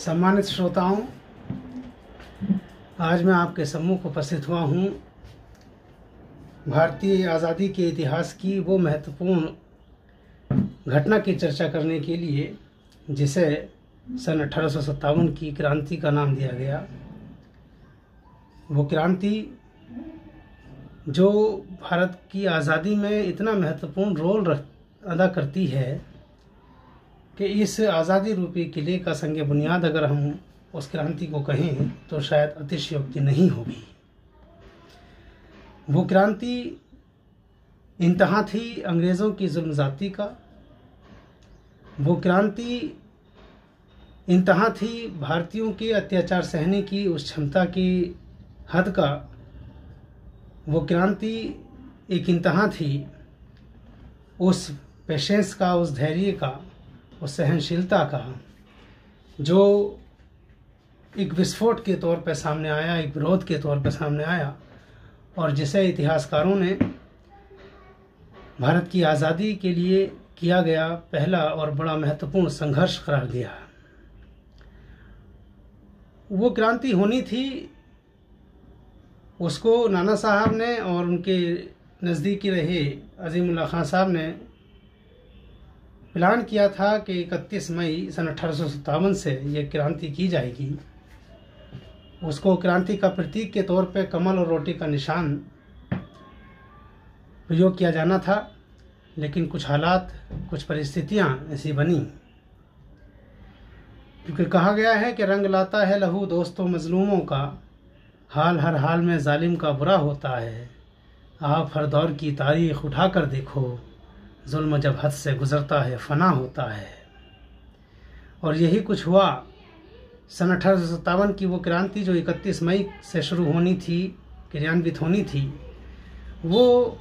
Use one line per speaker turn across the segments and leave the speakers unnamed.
सम्मानित श्रोताओं, आज मैं आपके सम्मुख उपस्थित हुआ हूँ भारतीय आज़ादी के इतिहास की वो महत्वपूर्ण घटना की चर्चा करने के लिए जिसे सन 1857 की क्रांति का नाम दिया गया। वो क्रांति जो भारत की आज़ादी में इतना महत्वपूर्ण रोल अदा करती है कि इस आज़ादी रूपी किले का संग बुनियाद अगर हम उस क्रांति को कहें तो शायद अतिशयोक्ति नहीं होगी। वो क्रांति इंतहा थी अंग्रेज़ों की जुल्म ज़्यादती का। वो क्रांति इंतहा थी भारतीयों के अत्याचार सहने की उस क्षमता की हद का। वो क्रांति एक इंतहा थी उस पेशेंस का, उस धैर्य का, उस सहनशीलता का जो एक विस्फोट के तौर पर सामने आया, एक विरोध के तौर पर सामने आया और जिसे इतिहासकारों ने भारत की आज़ादी के लिए किया गया पहला और बड़ा महत्वपूर्ण संघर्ष करार दिया। वो क्रांति होनी थी, उसको नाना साहब ने और उनके नज़दीकी रहे अज़ीमुल्लाह खान साहब ने प्लान किया था कि 31 मई सन 1857 से ये क्रांति की जाएगी। उसको क्रांति का प्रतीक के तौर पे कमल और रोटी का निशान प्रयोग किया जाना था, लेकिन कुछ हालात, कुछ परिस्थितियां ऐसी बनी क्योंकि कहा गया है कि रंग लाता है लहू दोस्तों मजलूमों का, हाल हर हाल में जालिम का बुरा होता है। आप हर दौर की तारीख उठा कर देखो, जुल्म जब हद से गुज़रता है फना होता है। और यही कुछ हुआ। सन 1857 की वो क्रांति जो 31 मई से शुरू होनी थी, क्रियान्वित होनी थी, वो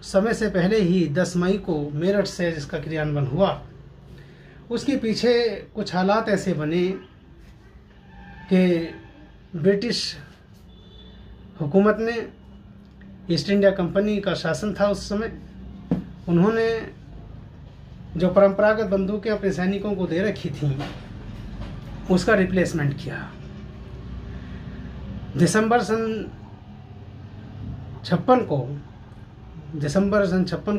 समय से पहले ही 10 मई को मेरठ से जिसका क्रियान्वयन हुआ, उसके पीछे कुछ हालात ऐसे बने कि ब्रिटिश हुकूमत ने, ईस्ट इंडिया कंपनी का शासन था उस समय, उन्होंने जो परंपरागत बंदूकें अपने सैनिकों को दे रखी थीं उसका रिप्लेसमेंट किया। दिसंबर सन 56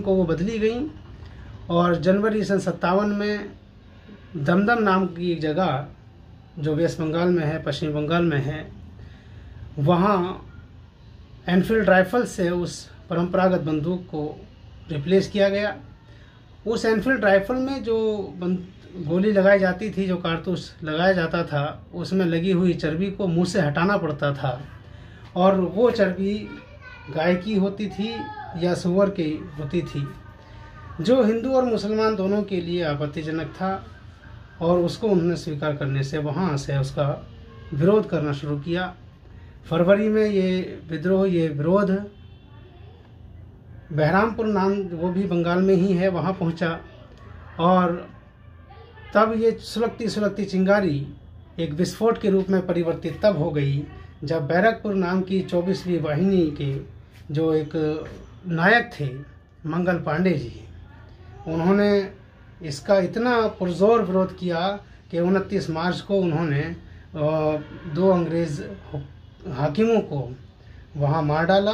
को वो बदली गई और जनवरी सन 57 में दमदम नाम की एक जगह जो वेस्ट बंगाल में है, पश्चिम बंगाल में है, वहाँ एनफील्ड राइफल से उस परंपरागत बंदूक को रिप्लेस किया गया। उस एनफील्ड राइफल में जो गोली लगाई जाती थी, जो कारतूस लगाया जाता था, उसमें लगी हुई चर्बी को मुंह से हटाना पड़ता था और वो चर्बी गाय की होती थी या सूअर की होती थी, जो हिंदू और मुसलमान दोनों के लिए आपत्तिजनक था। और उसको उन्होंने स्वीकार करने से वहाँ से उसका विरोध करना शुरू किया। फरवरी में ये विद्रोह, ये विरोध बहरामपुर नाम, वो भी बंगाल में ही है, वहाँ पहुँचा और तब ये सुलगती चिंगारी एक विस्फोट के रूप में परिवर्तित तब हो गई जब बैरकपुर नाम की 24वीं वाहिनी के जो एक नायक थे मंगल पांडे जी, उन्होंने इसका इतना पुरजोर विरोध किया कि 29 मार्च को उन्होंने 2 अंग्रेज़ हाकिमों को वहाँ मार डाला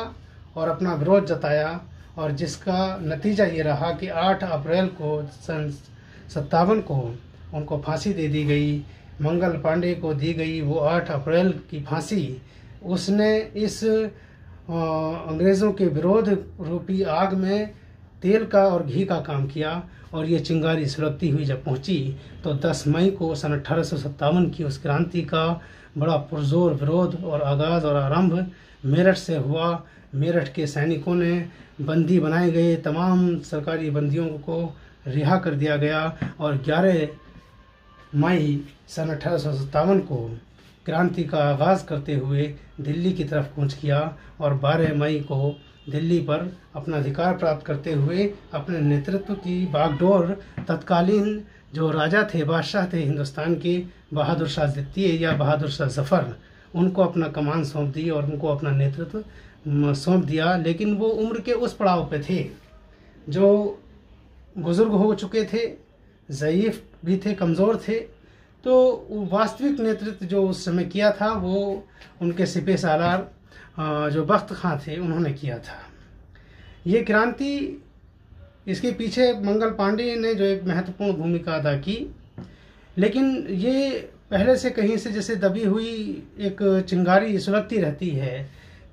और अपना विरोध जताया। और जिसका नतीजा ये रहा कि 8 अप्रैल को सन 57 को उनको फांसी दे दी गई। मंगल पांडे को दी गई वो 8 अप्रैल की फांसी। उसने इस अंग्रेज़ों के विरोध रूपी आग में तेल का और घी का काम किया और ये चिंगारी सुलगती हुई जब पहुंची तो 10 मई को सन 1857 की उस क्रांति का बड़ा पुरजोर विरोध और आगाज़ और आरंभ मेरठ से हुआ। मेरठ के सैनिकों ने बंदी बनाए गए तमाम सरकारी बंदियों को रिहा कर दिया गया और 11 मई सन 1857 को क्रांति का आगाज़ करते हुए दिल्ली की तरफ कूच किया और 12 मई को दिल्ली पर अपना अधिकार प्राप्त करते हुए अपने नेतृत्व की बागडोर तत्कालीन जो राजा थे, बादशाह थे हिंदुस्तान के, बहादुर शाह द्वितीय या बहादुर शाह जफ़र, उनको अपना कमान सौंप दी और उनको अपना नेतृत्व सौंप दिया। लेकिन वो उम्र के उस पड़ाव पे थे जो बुज़ुर्ग हो चुके थे, ज़ईफ़ भी थे, कमज़ोर थे, तो वास्तविक नेतृत्व जो उस समय किया था वो उनके सिपह सालार जो बख्त खां थे उन्होंने किया था। ये क्रांति, इसके पीछे मंगल पांडे ने जो एक महत्वपूर्ण भूमिका अदा की, लेकिन ये पहले से कहीं से जैसे दबी हुई एक चिंगारी सुलगती रहती है,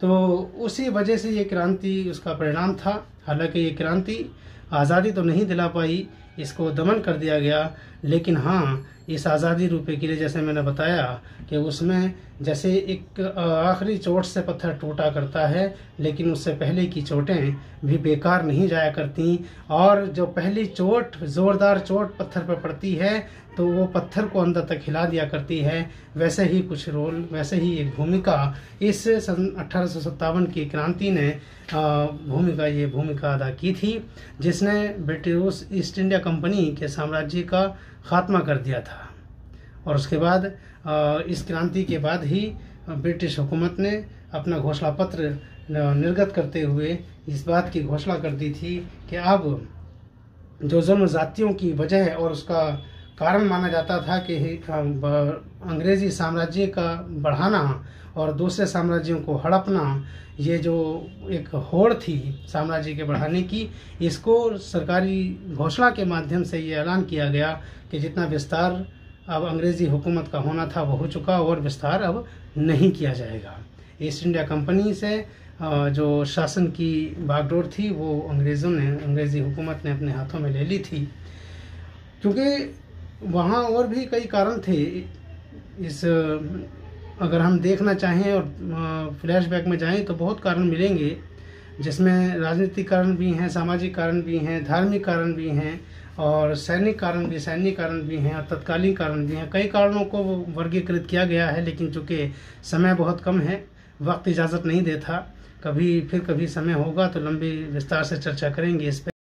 तो उसी वजह से ये क्रांति उसका परिणाम था। हालांकि ये क्रांति आज़ादी तो नहीं दिला पाई, इसको दमन कर दिया गया, लेकिन हाँ इस आज़ादी रूपे के लिए जैसे मैंने बताया कि उसमें जैसे एक आखिरी चोट से पत्थर टूटा करता है, लेकिन उससे पहले की चोटें भी बेकार नहीं जाया करती, और जो पहली चोट ज़ोरदार चोट पत्थर पर पड़ती है तो वो पत्थर को अंदर तक हिला दिया करती है। वैसे ही कुछ रोल, वैसे ही एक भूमिका इस सन 1857 की क्रांति ने ये भूमिका अदा की थी, जिसने ब्रिटिश ईस्ट इंडिया कंपनी के साम्राज्य का खात्मा कर दिया था। और उसके बाद इस क्रांति के बाद ही ब्रिटिश हुकूमत ने अपना घोषणा पत्र निर्गत करते हुए इस बात की घोषणा कर दी थी कि अब जो जुल्म जातियों की वजह और उसका कारण माना जाता था कि अंग्रेजी साम्राज्य का बढ़ाना और दूसरे साम्राज्यों को हड़पना, ये जो एक होड़ थी साम्राज्य के बढ़ाने की, इसको सरकारी घोषणा के माध्यम से ये ऐलान किया गया कि जितना विस्तार अब अंग्रेज़ी हुकूमत का होना था वो हो चुका और विस्तार अब नहीं किया जाएगा। ईस्ट इंडिया कंपनी से जो शासन की बागडोर थी वो अंग्रेज़ी हुकूमत ने अपने हाथों में ले ली थी। क्योंकि वहाँ और भी कई कारण थे, अगर हम देखना चाहें और फ्लैशबैक में जाएं तो बहुत कारण मिलेंगे, जिसमें राजनीतिक कारण भी हैं, सामाजिक कारण भी हैं, धार्मिक कारण भी हैं और सैन्य कारण भी हैं और तत्कालीन कारण भी हैं। कई कारणों को वर्गीकृत किया गया है, लेकिन चूँकि समय बहुत कम है, वक्त इजाज़त नहीं देता, कभी समय होगा तो लंबी विस्तार से चर्चा करेंगे इस पर।